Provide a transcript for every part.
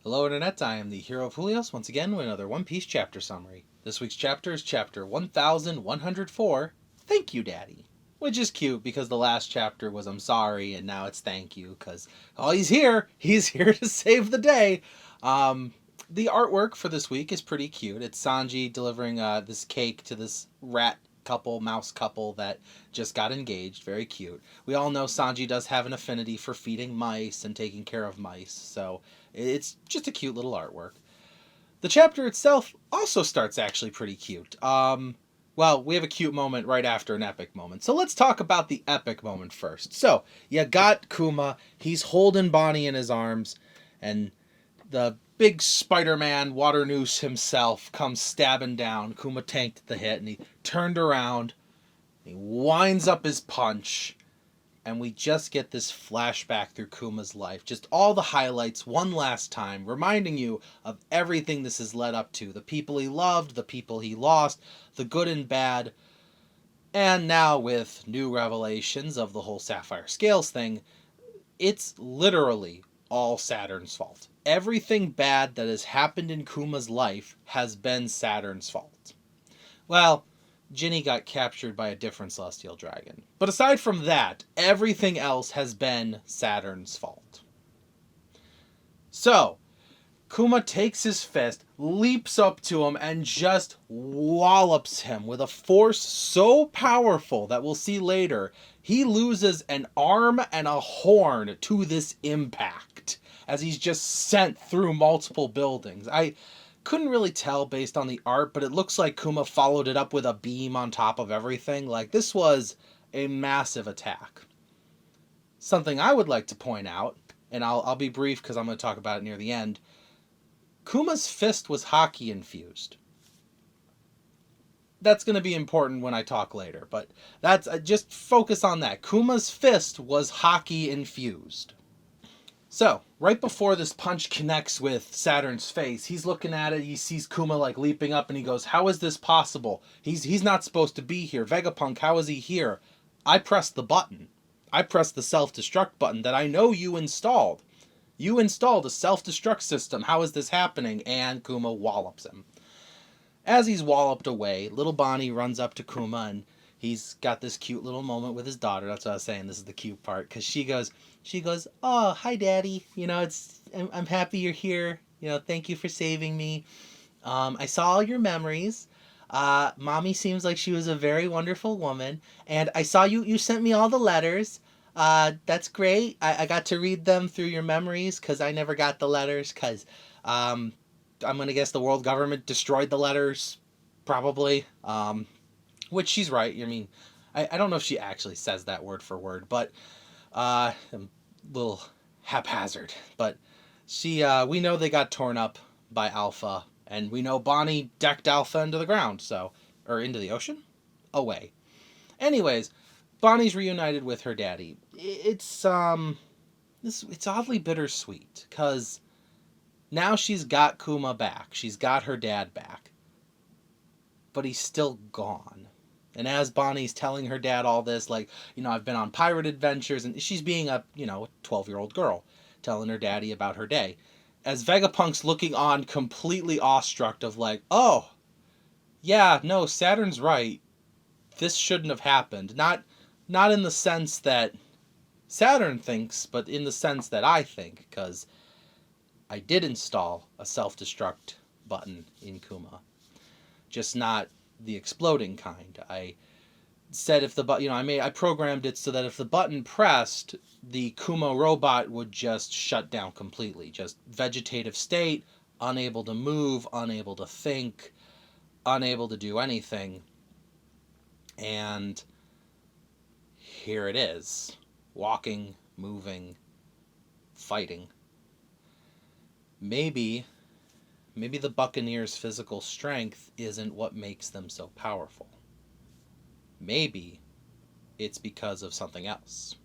Hello Internet, I am the hero of Julios, once again with another One Piece chapter summary. This week's chapter is chapter 1104, Thank You Daddy. Which is cute because the last chapter was I'm sorry and now it's thank you because, oh, he's here to save the day. The artwork for this week is pretty cute. It's Sanji delivering this cake to this rat couple, mouse couple that just got engaged. Very cute. We all know Sanji does have an affinity for feeding mice and taking care of mice, so it's just a cute little artwork. The chapter itself also starts actually pretty cute. Well, we have a cute moment right after an epic moment. So let's talk about the epic moment first. So, you got Kuma. He's holding Bonnie in his arms, and the big Spider-Man Waternoose himself comes stabbing down. Kuma tanked the hit, and he turned around. He winds up his punch, and we just get this flashback through Kuma's life. Just all the highlights one last time, reminding you of everything this has led up to. The people he loved, the people he lost, the good and bad. And now with new revelations of the whole Sapphire Scales thing, it's literally all Saturn's fault. Everything bad that has happened in Kuma's life has been Saturn's fault. Well, Ginny got captured by a different celestial dragon. But aside from that, everything else has been Saturn's fault. So, Kuma takes his fist, leaps up to him, and just wallops him with a force so powerful that we'll see later, he loses an arm and a horn to this impact, as he's just sent through multiple buildings. I couldn't really tell based on the art, but it looks like Kuma followed it up with a beam on top of everything. Like, this was a massive attack. Something I would like to point out, and I'll be brief because I'm going to talk about it near the end, Kuma's fist was hockey infused. That's going to be important when I talk later, but that's just focus on that. Kuma's fist was hockey infused. So, right before this punch connects with Saturn's face, he's looking at it, he sees Kuma like leaping up, and he goes, how is this possible? He's not supposed to be here. Vegapunk, how is he here? I pressed the button. I pressed the self-destruct button that I know you installed. You installed a self-destruct system. How is this happening? And Kuma wallops him. As he's walloped away, little Bonnie runs up to Kuma, and he's got this cute little moment with his daughter. That's what I was saying. This is the cute part, because she goes, oh, hi, Daddy. You know, I'm happy you're here. You know, thank you for saving me. I saw all your memories. Mommy seems like she was a very wonderful woman, and I saw you sent me all the letters. That's great. I got to read them through your memories, because I never got the letters, because I'm going to guess the world government destroyed the letters, probably. Which she's right. I mean, I don't know if she actually says that word for word, but a little haphazard. But we know they got torn up by Alpha, and we know Bonnie decked Alpha into the ground, or into the ocean? Away. Anyways, Bonnie's reunited with her daddy. It's oddly bittersweet, because now she's got Kuma back. She's got her dad back. But he's still gone. And as Bonnie's telling her dad all this, like, you know, I've been on pirate adventures, and she's being a 12-year-old girl, telling her daddy about her day. As Vegapunk's looking on completely awestruck of like, oh, yeah, no, Saturn's right. This shouldn't have happened. Not in the sense that Saturn thinks, but in the sense that I think, because I did install a self-destruct button in Kuma. Just not the exploding kind. I said if the button, I programmed it so that if the button pressed, the Kuma robot would just shut down completely. Just vegetative state, unable to move, unable to think, unable to do anything. And here it is. Walking, moving, fighting. Maybe the Buccaneers' physical strength isn't what makes them so powerful. Maybe it's because of something else.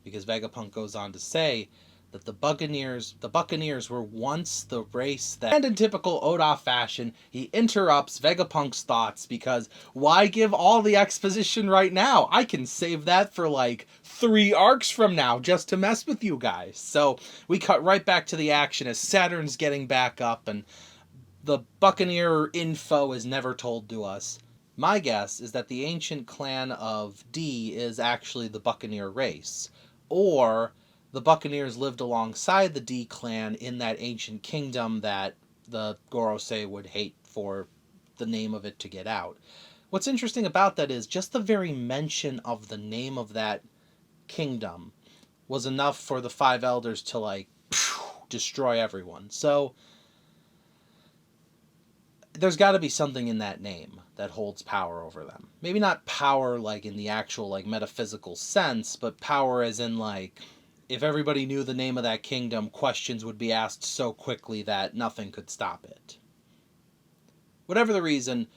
Because Vegapunk goes on to say that the Buccaneers were once the race that, and in typical Oda fashion, he interrupts Vegapunk's thoughts because why give all the exposition right now? I can save that for like 3 arcs from now just to mess with you guys. So we cut right back to the action as Saturn's getting back up and the Buccaneer info is never told to us. My guess is that the ancient clan of D is actually the Buccaneer race, or the Buccaneers lived alongside the D clan in that ancient kingdom that the Gorosei would hate for the name of it to get out. What's interesting about that is just the very mention of the name of that kingdom was enough for the 5 elders to like destroy everyone. So there's got to be something in that name that holds power over them. Maybe not power like in the actual like metaphysical sense, but power as in like if everybody knew the name of that kingdom, questions would be asked so quickly that nothing could stop it. Whatever the reason,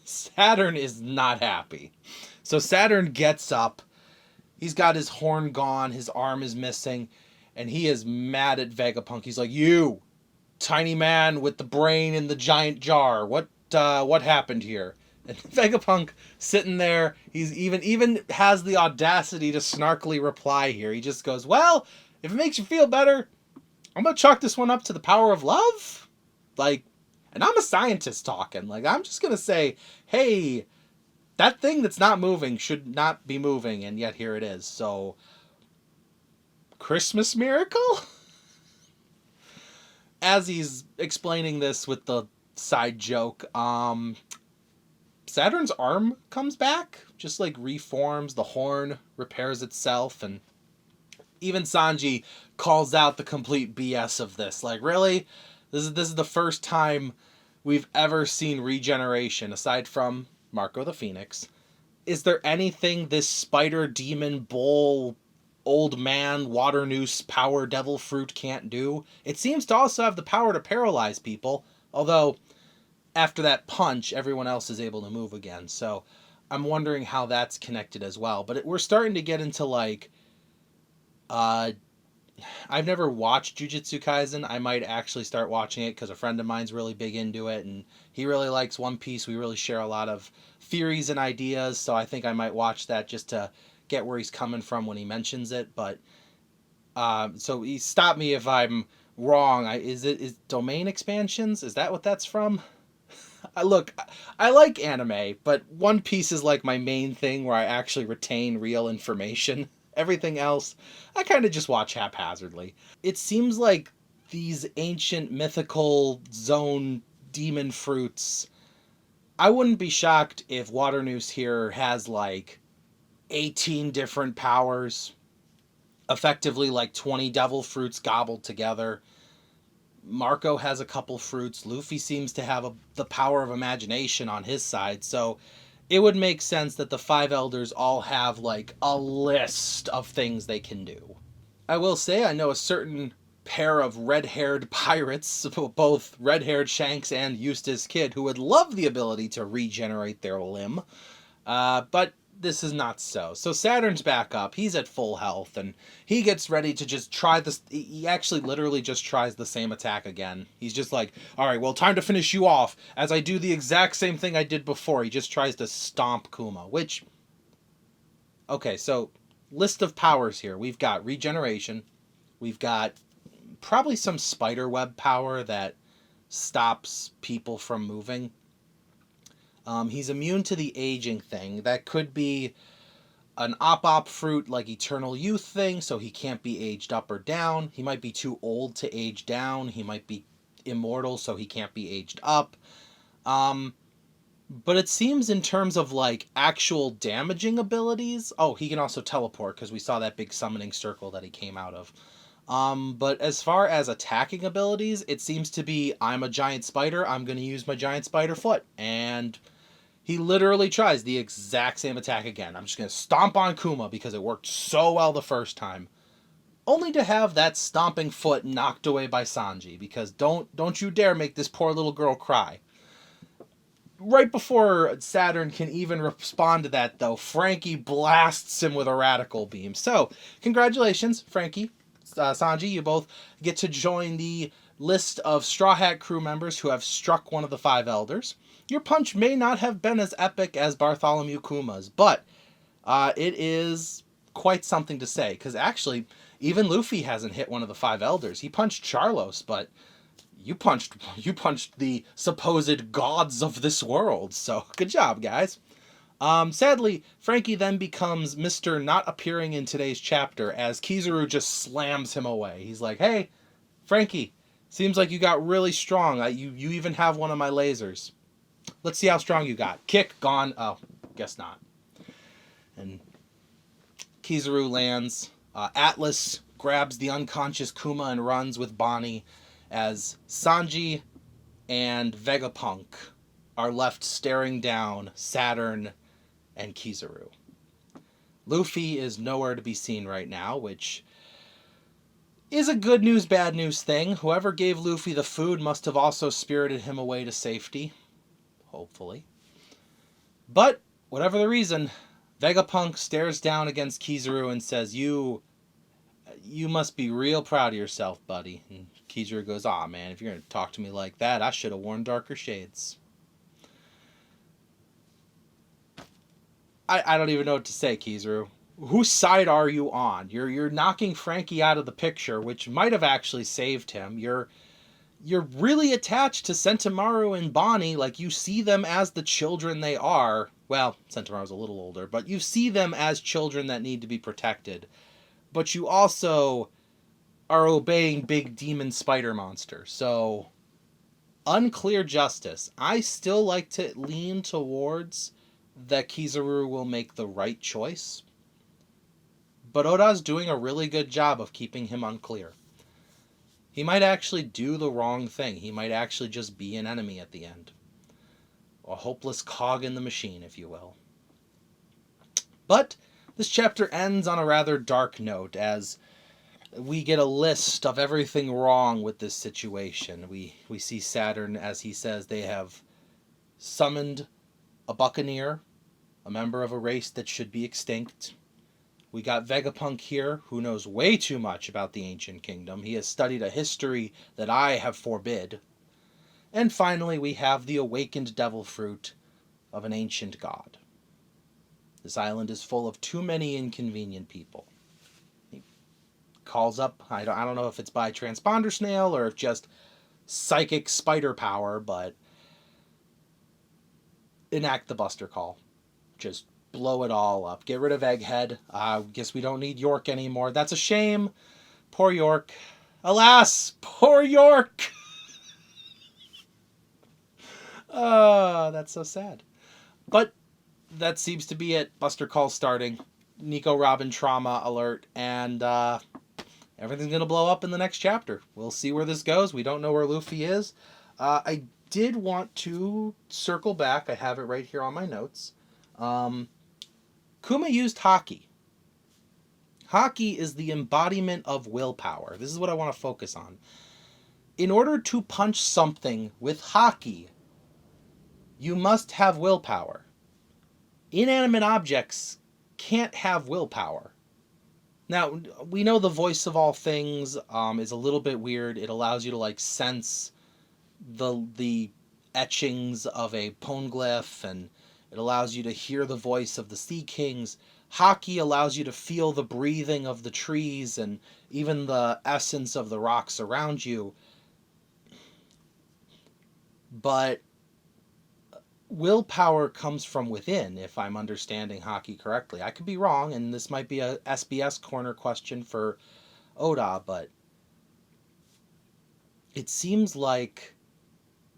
Saturn is not happy. So Saturn gets up. He's got his horn gone, his arm is missing, and he is mad at Vegapunk. He's like, "You, tiny man with the brain in the giant jar. What happened here?" And Vegapunk sitting there, he's even has the audacity to snarkily reply here. He just goes, "Well, if it makes you feel better, I'm gonna chalk this one up to the power of love." Like, and I'm a scientist talking. Like, I'm just gonna say, hey, that thing that's not moving should not be moving, and yet here it is. So, Christmas miracle? As he's explaining this with the side joke, Saturn's arm comes back, just like reforms, the horn repairs itself, and even Sanji calls out the complete BS of this. Like, really? This is the first time we've ever seen regeneration, aside from Marco the Phoenix. Is there anything this spider, demon, bull, old man, Waternoose, power, devil fruit can't do? It seems to also have the power to paralyze people, although after that punch, everyone else is able to move again. So I'm wondering how that's connected as well. But we're starting to get into like, I've never watched Jujutsu Kaisen. I might actually start watching it because a friend of mine's really big into it, and he really likes One Piece. We really share a lot of theories and ideas, so I think I might watch that just to get where he's coming from when he mentions it. But so he stopped me if I'm wrong. Is domain expansions? Is that what that's from? I like anime, but One Piece is like my main thing where I actually retain real information. Everything else, I kind of just watch haphazardly. It seems like these ancient mythical zone demon fruits, I wouldn't be shocked if Waternoose here has like 18 different powers, effectively like 20 devil fruits gobbled together. Marco has a couple fruits. Luffy seems to have the power of imagination on his side, so it would make sense that the 5 elders all have like a list of things they can do. I will say I know a certain pair of red-haired pirates, both red-haired Shanks and Eustace Kid, who would love the ability to regenerate their limb. But this is not so. So Saturn's back up. He's at full health, and he gets ready to just try this. He actually literally just tries the same attack again. He's just like, all right, well, time to finish you off as I do the exact same thing I did before. He just tries to stomp Kuma, which... Okay, so list of powers here. We've got regeneration. We've got probably some spider web power that stops people from moving. He's immune to the aging thing. That could be an op fruit like eternal youth thing, so he can't be aged up or down. He might be too old to age down. He might be immortal, so he can't be aged up. But it seems in terms of like actual damaging abilities, oh, he can also teleport because we saw that big summoning circle that he came out of. But as far as attacking abilities, it seems to be, I'm a giant spider, I'm going to use my giant spider foot. And he literally tries the exact same attack again. I'm just going to stomp on Kuma because it worked so well the first time. Only to have that stomping foot knocked away by Sanji, because don't you dare make this poor little girl cry. Right before Saturn can even respond to that, though, Frankie blasts him with a radical beam. So, congratulations, Frankie. Sanji, you both get to join the list of Straw Hat crew members who have struck one of the 5 elders. Your punch may not have been as epic as Bartholomew Kuma's, but it is quite something to say, because actually, even Luffy hasn't hit one of the 5 elders. He punched Charlos, but you punched the supposed gods of this world, so good job, guys. Sadly, Frankie then becomes Mr. Not Appearing in Today's Chapter as Kizaru just slams him away. He's like, hey, Frankie, seems like you got really strong. You even have one of my lasers. Let's see how strong you got. Kick, gone. Oh, guess not. And Kizaru lands. Atlas grabs the unconscious Kuma and runs with Bonnie as Sanji and Vegapunk are left staring down Saturn and Kizaru. Luffy is nowhere to be seen right now, which is a good news, bad news thing. Whoever gave Luffy the food must have also spirited him away to safety. Hopefully. But, whatever the reason, Vegapunk stares down against Kizaru and says, You must be real proud of yourself, buddy. And Kizaru goes, aw, man, if you're going to talk to me like that, I should have worn darker shades. I don't even know what to say, Kizaru. Whose side are you on? You're knocking Frankie out of the picture, which might have actually saved him. You're really attached to Sentomaru and Bonnie, like you see them as the children they are. Well, Sentomaru's a little older, but you see them as children that need to be protected. But you also are obeying big demon spider monster. So, unclear justice. I still like to lean towards that Kizaru will make the right choice. But Oda's doing a really good job of keeping him unclear. He might actually do the wrong thing. He might actually just be an enemy at the end. A hopeless cog in the machine, if you will. But this chapter ends on a rather dark note as we get a list of everything wrong with this situation. We see Saturn, as he says, they have summoned a buccaneer, a member of a race that should be extinct. We got Vegapunk here, who knows way too much about the ancient kingdom. He has studied a history that I have forbid. And finally, we have the awakened devil fruit of an ancient god. This island is full of too many inconvenient people. He calls up, I don't know if it's by transponder snail or if just psychic spider power, but enact the Buster Call. Just blow it all up. Get rid of Egghead. Guess we don't need York anymore. That's a shame. Poor York. Alas, poor York! That's so sad. But that seems to be it. Buster Call starting. Nico Robin trauma alert. And everything's going to blow up in the next chapter. We'll see where this goes. We don't know where Luffy is. I did want to circle back. I have it right here on my notes. Kuma used Haki. Haki is the embodiment of willpower. This is what I want to focus on. In order to punch something with Haki, you must have willpower. Inanimate objects can't have willpower. Now, we know the voice of all things is a little bit weird. It allows you to sense the etchings of a poneglyph, and it allows you to hear the voice of the Sea Kings. Haki allows you to feel the breathing of the trees and even the essence of the rocks around you. But willpower comes from within, if I'm understanding Haki correctly. I could be wrong, and this might be a SBS corner question for Oda, but it seems like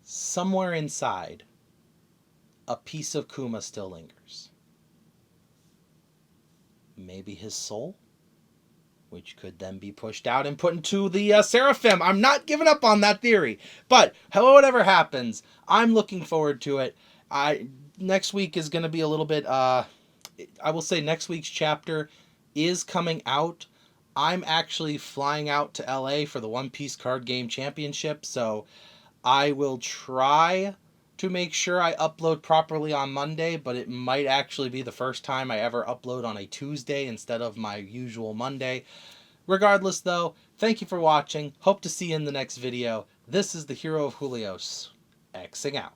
somewhere inside, a piece of Kuma still lingers. Maybe his soul? Which could then be pushed out and put into the Seraphim. I'm not giving up on that theory. But whatever happens, I'm looking forward to it. Next week is going to be a little bit... I will say next week's chapter is coming out. I'm actually flying out to LA for the One Piece Card Game Championship, so I will try to make sure I upload properly on Monday, but it might actually be the first time I ever upload on a Tuesday instead of my usual Monday. Regardless though, thank you for watching. Hope to see you in the next video. This is the Hero of Julios, Xing out.